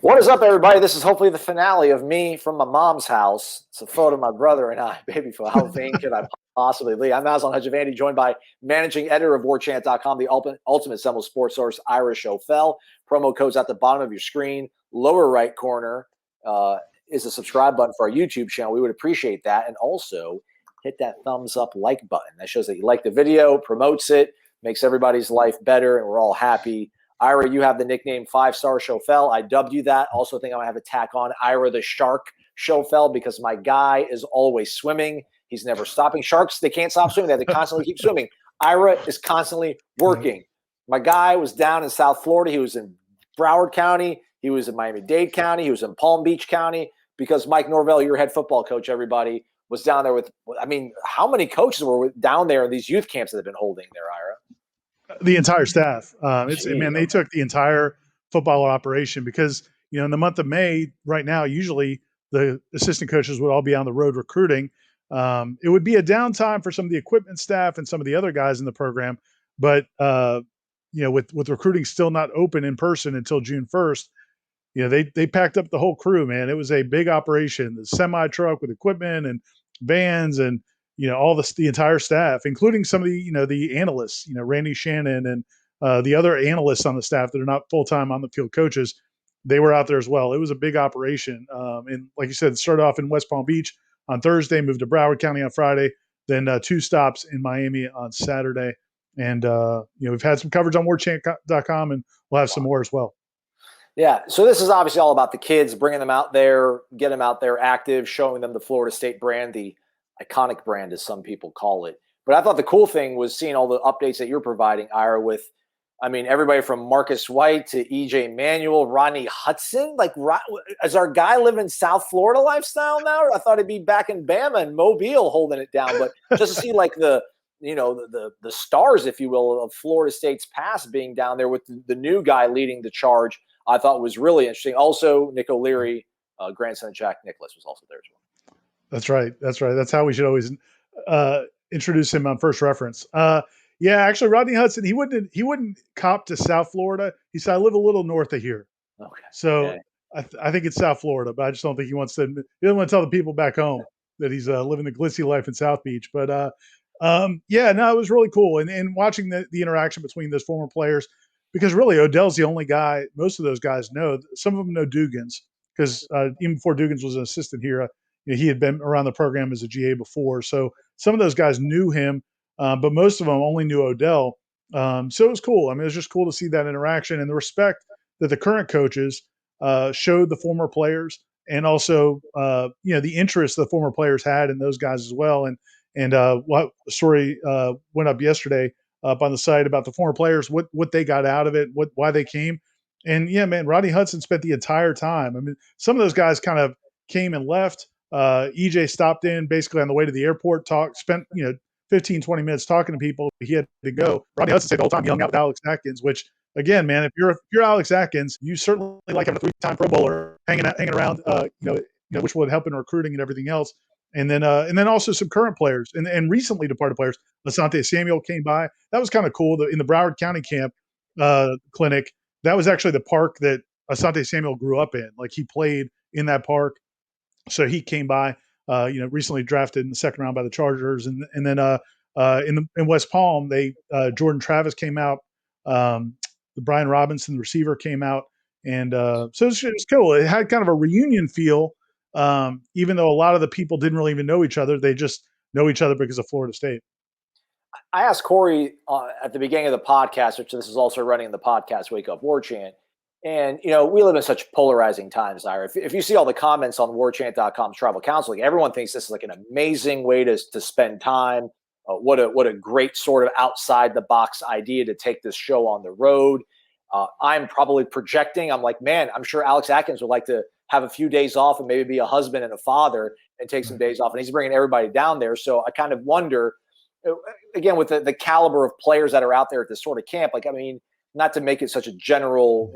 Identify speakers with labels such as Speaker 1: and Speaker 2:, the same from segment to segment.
Speaker 1: What is up, everybody? This is hopefully the finale of me from my mom's house. It's a photo of my brother and I. Baby, for how vain could I possibly be? I'm Aslan Hajavandi, joined by managing editor of Warchant.com, the ultimate Seminoles sports source, Ira Schofel. Promo code's at the bottom of your screen. Lower right corner is a subscribe button for our YouTube channel. We would appreciate that. And also hit that thumbs up like button. That shows that you like the video, promotes it, makes everybody's life better, and we're all happy. Ira, you have the nickname 5-Star Schofel. I dubbed you that. Also think I'm going to have a tack on Ira the Shark Schofel because my guy is always swimming. He's never stopping. Sharks, they can't stop swimming. They constantly keep swimming. Ira is constantly working. My guy was down in South Florida. He was in Broward County. He was in Miami-Dade County. He was in Palm Beach County because Mike Norvell, your head football coach, everybody, was down there with – I mean, how many coaches were down there in these youth camps that they've been holding there, Ira?
Speaker 2: The entire staff. They took the entire football operation because, in the month of May right now, usually the assistant coaches would all be on the road recruiting. It would be a downtime for some of the equipment staff and some of the other guys in the program. But, with recruiting still not open in person until June 1st, they packed up the whole crew, man. It was a big operation, the semi truck with equipment and vans and, all the entire staff, including some of the analysts, Randy Shannon and the other analysts on the staff that are not full-time on the field coaches, they were out there as well. It was a big operation. And like you said, it started off in West Palm Beach on Thursday, moved to Broward County on Friday, then 2 stops in Miami on Saturday. And, we've had some coverage on warchant.com and we'll have some more as well.
Speaker 1: Yeah, so this is obviously all about the kids, bringing them out there, get them out there active, showing them the Florida State brand, the iconic brand, as some people call it. But I thought the cool thing was seeing all the updates that you're providing, Ira, with, everybody from Marcus White to EJ Manuel, Rodney Hudson. Like, is our guy living South Florida lifestyle now? I thought he'd be back in Bama and Mobile holding it down. But just to see, like, the stars, if you will, of Florida State's past being down there with the new guy leading the charge, I thought was really interesting. Also, Nick O'Leary, grandson of Jack Nicklaus, was also there as well.
Speaker 2: That's right. That's how we should always introduce him on first reference. Actually, Rodney Hudson, he wouldn't cop to South Florida. He said, I live a little north of here.
Speaker 1: Okay.
Speaker 2: So okay. I think it's South Florida, but I just don't think he doesn't want to tell the people back home that he's living the glitzy life in South Beach. But it was really cool. And watching the interaction between those former players, because really Odell's the only guy most of those guys know. Some of them know Dugans because even before Dugans was an assistant here, he had been around the program as a GA before. So some of those guys knew him, but most of them only knew Odell. So it was cool. It was just cool to see that interaction and the respect that the current coaches showed the former players, and also the interest the former players had in those guys as well. And what story went up yesterday up on the site about the former players, what they got out of it, why they came. And yeah, man, Rodney Hudson spent the entire time. Some of those guys kind of came and left. EJ stopped in basically on the way to the airport, spent 15, 20 minutes talking to people. He had to go. Rodney Hudson stayed the whole time. He hung out with Alex Atkins, which again, man, if you're Alex Atkins, you certainly like having a 3-time Pro Bowler hanging around, which would help in recruiting and everything else. And then also some current players and recently departed players. Asante Samuel came by. That was kind of cool. In the Broward County camp clinic, that was actually the park that Asante Samuel grew up in. Like, he played in that park. So he came by, recently drafted in the second round by the Chargers. And then in West Palm, Jordan Travis came out. The Brian Robinson, the receiver, came out. And so it was cool. It had kind of a reunion feel, even though a lot of the people didn't really even know each other. They just know each other because of Florida State.
Speaker 1: I asked Corey at the beginning of the podcast, which this is also running in the podcast Wake Up Warchant. And, we live in such polarizing times, Ira. If you see all the comments on warchant.com's travel counseling, everyone thinks this is like an amazing way to spend time. What a great sort of outside the box idea to take this show on the road. I'm probably projecting. I'm like, man, I'm sure Alex Atkins would like to have a few days off and maybe be a husband and a father and take some days off. And he's bringing everybody down there. So I kind of wonder, again, with the caliber of players that are out there at this sort of camp, not to make it such a general,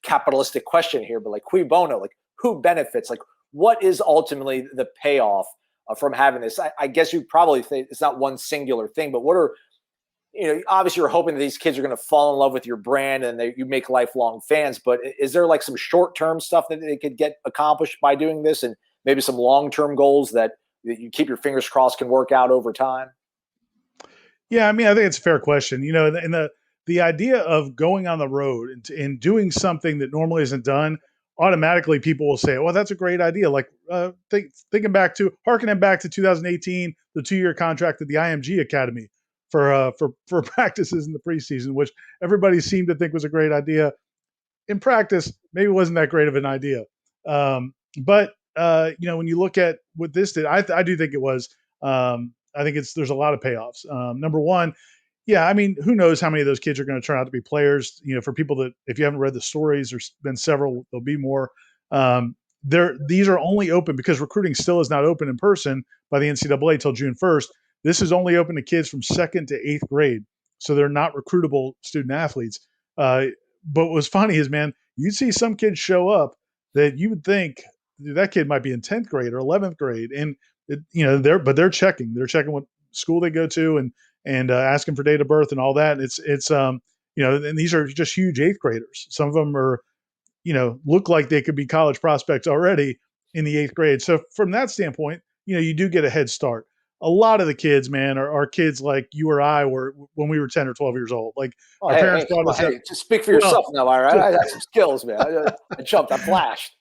Speaker 1: capitalistic question here, but like, cui bono, like, who benefits? Like, what is ultimately the payoff from having this? I guess you probably think it's not one singular thing, but what are, obviously you're hoping that these kids are going to fall in love with your brand and you make lifelong fans, but is there like some short-term stuff that they could get accomplished by doing this, and maybe some long-term goals that you keep your fingers crossed can work out over time?
Speaker 2: Yeah, I mean, I think it's a fair question. And the idea of going on the road and doing something that normally isn't done, automatically people will say, "Well, that's a great idea." Like harkening back to 2018, the 2-year contract at the IMG Academy for practices in the preseason, which everybody seemed to think was a great idea. In practice, maybe it wasn't that great of an idea. But when you look at what this did, I do think it was. I think there's a lot of payoffs. Number one, yeah, I mean, who knows how many of those kids are going to turn out to be players? For people that, if you haven't read the stories, there's been several. There'll be more. These are only open because recruiting still is not open in person by the NCAA till June 1st. This is only open to kids from 2nd to 8th grade, so they're not recruitable student athletes. But what's funny is, man, you'd see some kids show up that you would think that kid might be in 10th grade or 11th grade, and they're checking what school they go to and asking for date of birth and all that. And it's and these are just huge 8th graders. Some of them are look like they could be college prospects already in the 8th grade. So from that standpoint, you do get a head start. A lot of the kids, man, are kids like you or I were when we were 10 or 12 years old. Like our parents brought us up.
Speaker 1: Just speak for yourself now, all right? I got some skills, man. I jumped. I flashed.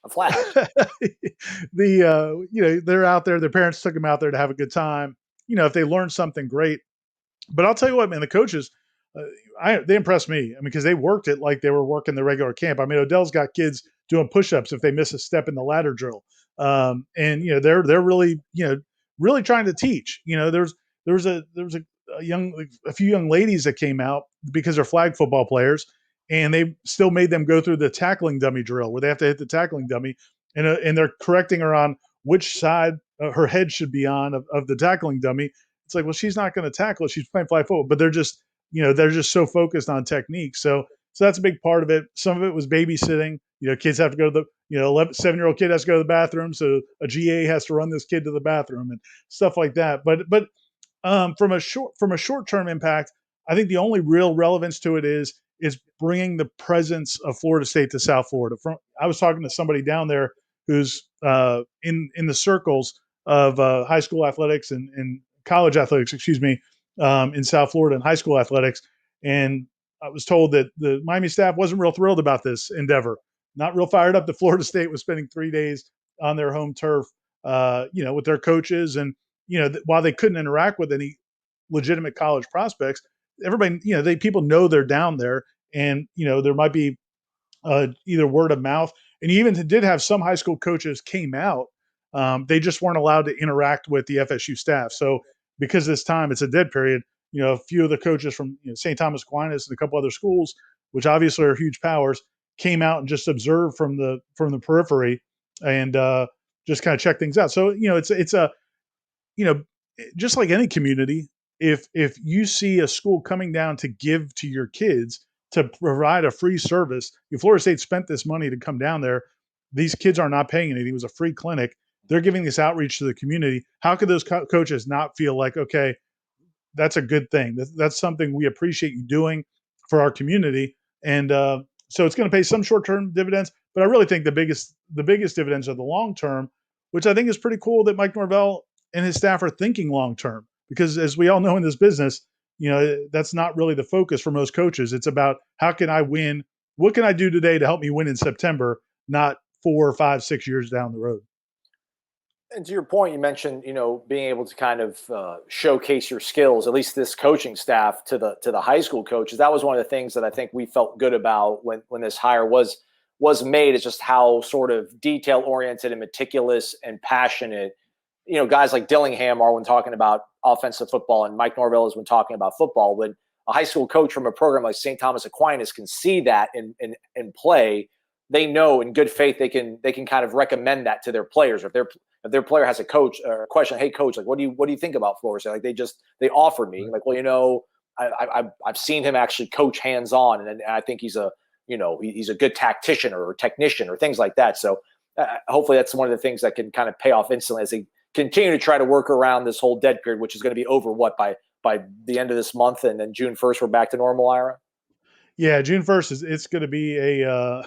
Speaker 2: They're out there. Their parents took them out there to have a good time. If they learned something, great. But I'll tell you what, man, the coaches, they impressed me. I mean, because they worked it like they were working the regular camp. I mean, Odell's got kids doing push-ups if they miss a step in the ladder drill, and they're really really trying to teach. There was a few young ladies that came out because they're flag football players, and they still made them go through the tackling dummy drill where they have to hit the tackling dummy, and they're correcting her on which side her head should be on of the tackling dummy. It's like, well, she's not going to tackle it. She's playing flag football, but they're just so focused on technique. So that's a big part of it. Some of it was babysitting. Kids have to go to the 7-year-old kid has to go to the bathroom, so a GA has to run this kid to the bathroom and stuff like that. But from a short-term impact, I think the only real relevance to it is bringing the presence of Florida State to South Florida. I was talking to somebody down there who's in the circles of high school athletics and college athletics, in South Florida and high school athletics. And I was told that the Miami staff wasn't real thrilled about this endeavor. Not real fired up that Florida State was spending 3 days on their home turf, with their coaches. And, while they couldn't interact with any legitimate college prospects, everybody, people know they're down there, and, there might be either word of mouth. And you even did have some high school coaches came out. They just weren't allowed to interact with the FSU staff. So because this time it's a dead period, a few of the coaches from St. Thomas Aquinas and a couple other schools, which obviously are huge powers, came out and just observed from the periphery and just kind of check things out. So it's a just like any community, if you see a school coming down to give to your kids to provide a free service, Florida State spent this money to come down there. These kids are not paying anything. It was a free clinic. They're giving this outreach to the community. How could those coaches not feel like, okay, that's a good thing? That's something we appreciate you doing for our community. And so it's going to pay some short-term dividends, but I really think the biggest dividends are the long-term, which I think is pretty cool that Mike Norvell and his staff are thinking long-term, because as we all know in this business, that's not really the focus for most coaches. It's about, how can I win? What can I do today to help me win in September, not 4 or 5, 6 years down the road.
Speaker 1: And to your point, you mentioned, being able to kind of showcase your skills, at least this coaching staff, to the high school coaches. That was one of the things that I think we felt good about when this hire was made, is just how sort of detail oriented and meticulous and passionate, guys like Dillingham are when talking about offensive football, and Mike Norvell is when talking about football. When a high school coach from a program like St. Thomas Aquinas can see that in play, they know in good faith they can kind of recommend that to their players. If their player has a coach or a question, hey coach, like what do you think about Florida State? Like they offered me, like, well, I've seen him actually coach hands on, and I think he's a good tactician or technician or things like that. So hopefully that's one of the things that can kind of pay off instantly as they continue to try to work around this whole dead period, which is going to be over by by the end of this month, and then June 1st we're back to normal, Ira?
Speaker 2: Yeah, June 1st is it's going to be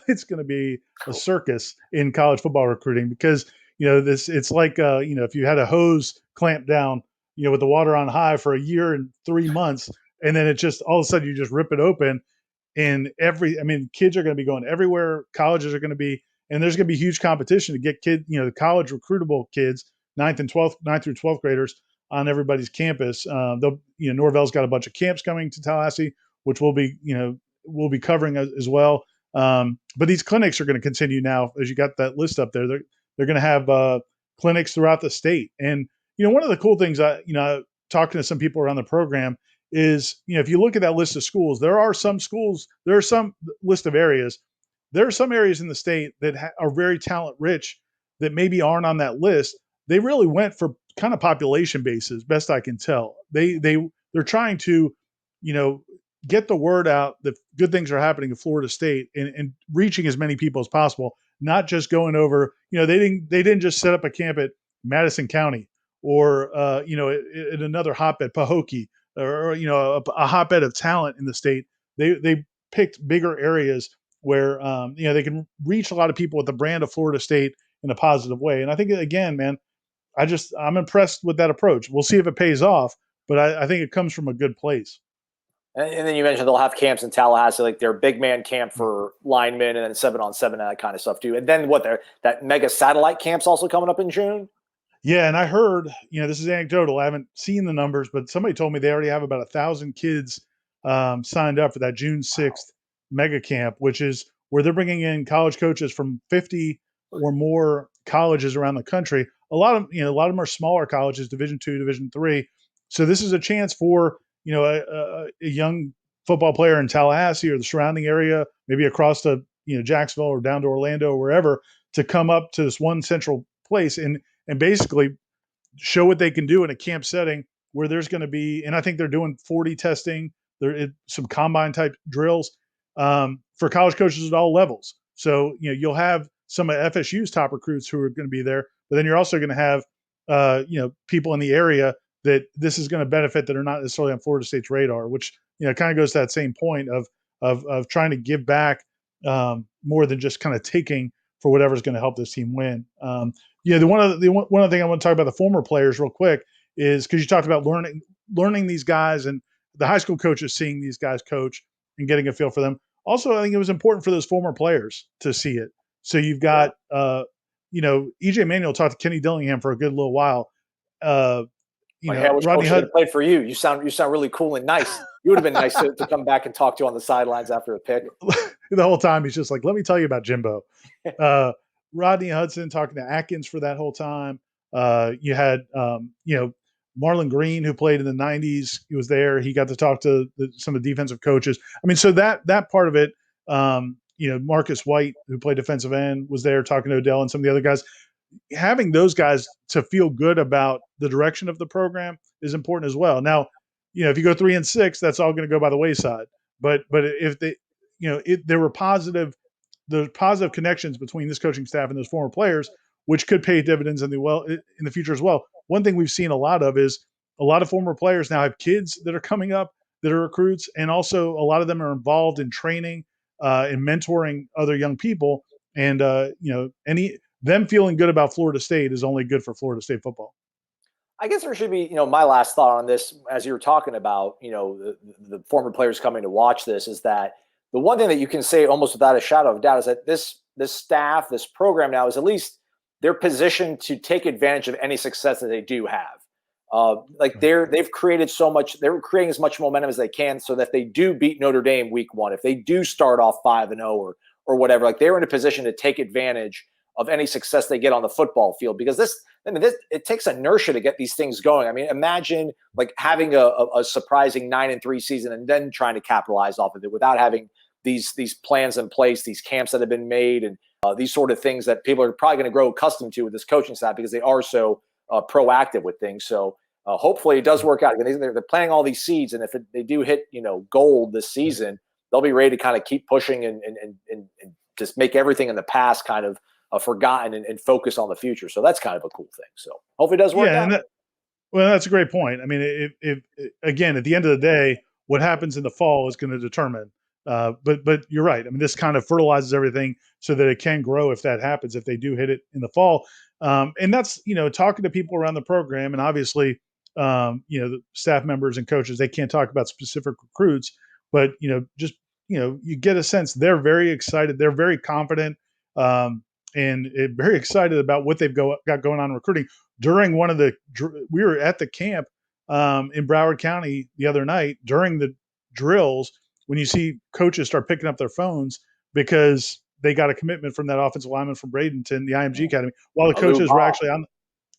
Speaker 2: it's going to be a circus in college football recruiting because this it's like if you had a hose clamped down with the water on high for a year and 3 months, and then it just all of a sudden you just rip it open, and kids are going to be going everywhere. Colleges are going to be, and there's going to be huge competition to get the college recruitable kids, ninth through 12th graders on everybody's campus. Norvell's got a bunch of camps coming to Tallahassee, which we'll be covering as well. But these clinics are going to continue now, as you got that list up there. They're going to have clinics throughout the state. And one of the cool things talking to some people around the program is, if you look at that list of schools, there are some list of areas. There are some areas in the state that are very talent rich that maybe aren't on that list. They really went for kind of population basis, best I can tell. They're trying to, get the word out that good things are happening in Florida State and reaching as many people as possible, not just going over, they didn't just set up a camp at Madison County or, at another hotbed, Pahokee, or a hotbed of talent in the state. They picked bigger areas where, they can reach a lot of people with the brand of Florida State in a positive way. And I think, again, man, I'm impressed with that approach. We'll see if it pays off, but I think it comes from a good place.
Speaker 1: And then you mentioned they'll have camps in Tallahassee, like their big man camp for linemen, and then 7-on-7 and that kind of stuff too. And then that mega satellite camp's also coming up in June.
Speaker 2: Yeah, and I heard, this is anecdotal. I haven't seen the numbers, but somebody told me they already have about 1,000 kids signed up for that June 6th mega camp, which is where they're bringing in college coaches from 50 or more colleges around the country. A lot of them are smaller colleges, Division II, Division III. So this is a chance for a young football player in Tallahassee or the surrounding area, maybe across to Jacksonville or down to Orlando or wherever, to come up to this one central place and basically show what they can do in a camp setting where there's going to be, and I think they're doing 40 testing, some combine type drills for college coaches at all levels. So you'll have some of FSU's top recruits who are going to be there, but then you're also going to have people in the area that this is going to benefit that are not necessarily on Florida State's radar, which kind of goes to that same point of trying to give back more than just kind of taking for whatever's going to help this team win. One other thing I want to talk about the former players real quick is because you talked about learning these guys and the high school coaches seeing these guys coach and getting a feel for them. Also, I think it was important for those former players to see it. So you've got, EJ Manuel talked to Kenny Dillingham for a good little while.
Speaker 1: I wish Rodney Hudson played for you. You sound really cool and nice. You would have been nice to come back and talk to on the sidelines after a pick.
Speaker 2: The whole time he's just like, let me tell you about Jimbo. Rodney Hudson talking to Atkins for that whole time. You had, Marlon Green, who played in the 90s. He was there. He got to talk to some of the defensive coaches. I mean, so that part of it, Marcus White, who played defensive end, was there talking to Odell and some of the other guys. Having those guys to feel good about the direction of the program is important as well. Now, if you go 3-6, that's all going to go by the wayside. But if they, there were positive connections between this coaching staff and those former players, which could pay dividends in the future as well. One thing we've seen a lot of is a lot of former players now have kids that are coming up that are recruits, and also a lot of them are involved in training and mentoring other young people. And them feeling good about Florida State is only good for Florida State football.
Speaker 1: I guess there should be, my last thought on this, as you were talking about, the former players coming to watch this, is that the one thing that you can say almost without a shadow of doubt is that this staff, this program now, is at least they're positioned to take advantage of any success that they do have. They've created so much, they're creating as much momentum as they can so that they do beat Notre Dame week 1. If they do start off 5-0 or whatever, like they're in a position to take advantage of any success they get on the football field, because it takes inertia to get these things going. I mean, imagine like having a surprising 9-3 season and then trying to capitalize off of it without having these plans in place, these camps that have been made, and these sort of things that people are probably going to grow accustomed to with this coaching staff because they are so proactive with things. So hopefully it does work out. They're planting all these seeds, and if they do hit gold this season, they'll be ready to kind of keep pushing and just make everything in the past kind of forgotten and focus on the future. So that's kind of a cool thing. So hopefully it does work out.
Speaker 2: Well, that's a great point. I mean, if again, at the end of the day, what happens in the fall is going to determine. But you're right. I mean, this kind of fertilizes everything so that it can grow if that happens, if they do hit it in the fall. And that's, talking to people around the program, and obviously, the staff members and coaches, they can't talk about specific recruits, but just you get a sense they're very excited, they're very confident, and very excited about what they've got going on in recruiting. During we were at the camp in Broward County the other night during the drills, when you see coaches start picking up their phones because they got a commitment from that offensive lineman from Bradenton, the IMG Academy, while the coaches were actually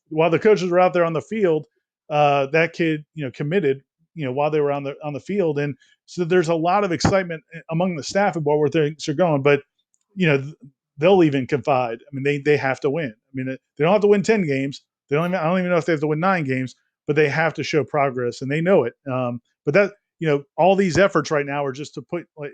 Speaker 2: while the coaches were out there on the field, that kid, committed, while they were on the field. And so there's a lot of excitement among the staff about where things are going, but, they'll even confide. I mean, they have to win. I mean, they don't have to win 10 games. I don't even know if they have to win 9 games, but they have to show progress, and they know it. But that, all these efforts right now are just to put, like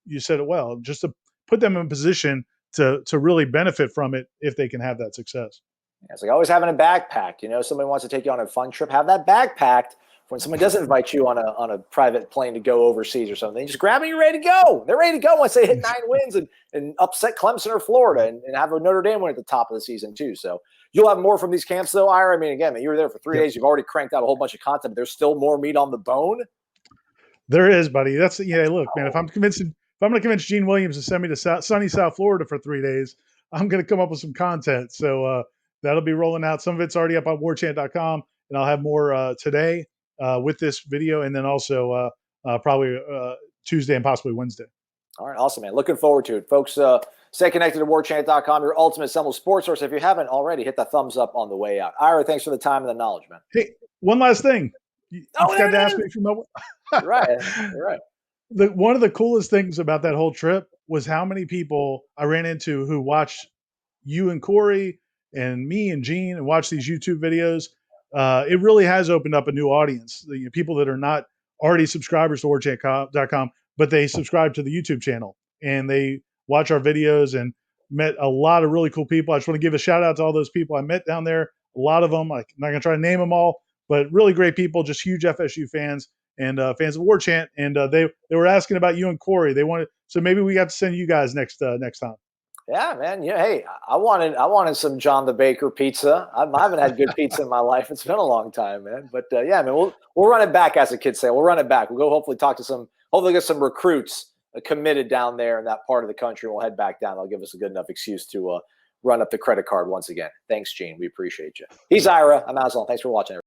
Speaker 2: you said it well, just to put them in a position to really benefit from it if they can have that success.
Speaker 1: Yeah, it's like always having a backpack. Somebody wants to take you on a fun trip, have that backpack. When someone doesn't invite you on a private plane to go overseas or something, just grab it, you're ready to go. They're ready to go once they hit 9 wins and upset Clemson or Florida and have a Notre Dame win at the top of the season too. So you'll have more from these camps though, Ira. I mean, again, you were there for 3 days. You've already cranked out a whole bunch of content, but there's still more meat on the bone.
Speaker 2: There is, buddy. Look, man, if I'm going to convince Gene Williams to send me to sunny South Florida for 3 days, I'm going to come up with some content. So that'll be rolling out. Some of it's already up on warchant.com, and I'll have more today with this video, and then also probably Tuesday and possibly Wednesday.
Speaker 1: All right, awesome, man. Looking forward to it. Folks, stay connected to warchant.com, your ultimate Seminoles sports source. If you haven't already, hit that thumbs up on the way out. Ira, thanks for the time and the knowledge, man.
Speaker 2: Hey, one last thing. You got to ask me if you know.
Speaker 1: Right. You're right.
Speaker 2: One of the coolest things about that whole trip was how many people I ran into who watched you and Corey and me and Gene and watch these YouTube videos. It really has opened up a new audience. People that are not already subscribers to warchant.com, but they subscribe to the YouTube channel and they watch our videos, and met a lot of really cool people. I just want to give a shout out to all those people I met down there. A lot of them, I'm not going to try to name them all, but really great people, just huge FSU fans and fans of Warchant. And they were asking about you and Corey. They wanted, so maybe we got to send you guys next time.
Speaker 1: Yeah, man. Hey, I wanted some John the Baker pizza. I haven't had good pizza in my life. It's been a long time, man. But yeah, man, we'll run it back, as the kids say. We'll run it back. We'll go hopefully get some recruits committed down there in that part of the country. We'll head back down. They'll give us a good enough excuse to run up the credit card once again. Thanks, Gene. We appreciate you. He's Ira. I'm Aslan. Thanks for watching.